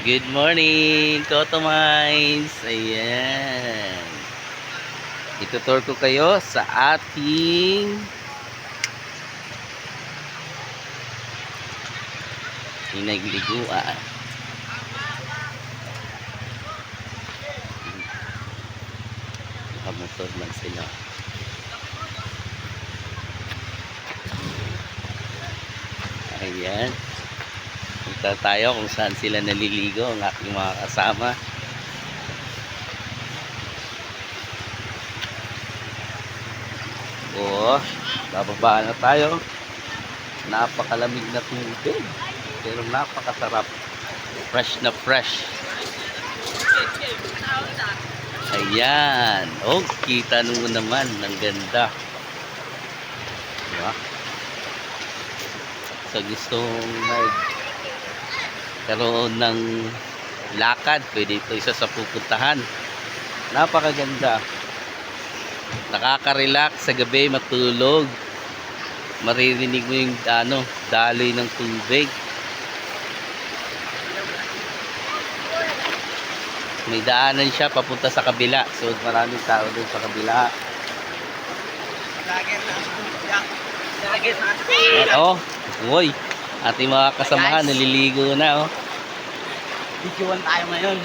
Good morning, Toto Mines. Ayan. Itutur ko kayo sa ating pinagliguan. Nakamotor lang sila. Ayan. Punta tayo kung saan sila naliligo, ang aking mga kasama. Oo, bababa na tayo. Napakalamig na tubig, pero napakasarap. Fresh na fresh. Ayan. Oh, kita nyo naman. Ang ganda. Diba? Sa gustong karoon ng lakad, pwede ito isa sa pupuntahan. Napakaganda. Nakaka-relax sa gabi, matulog. Maririnig mo yung daloy ng tubig. May daanan siya papunta sa kabila. So maraming tao doon sa kabila. Oh, uy. Ating mga kasamahan naliligo na, oh. Videoan tayo ngayon.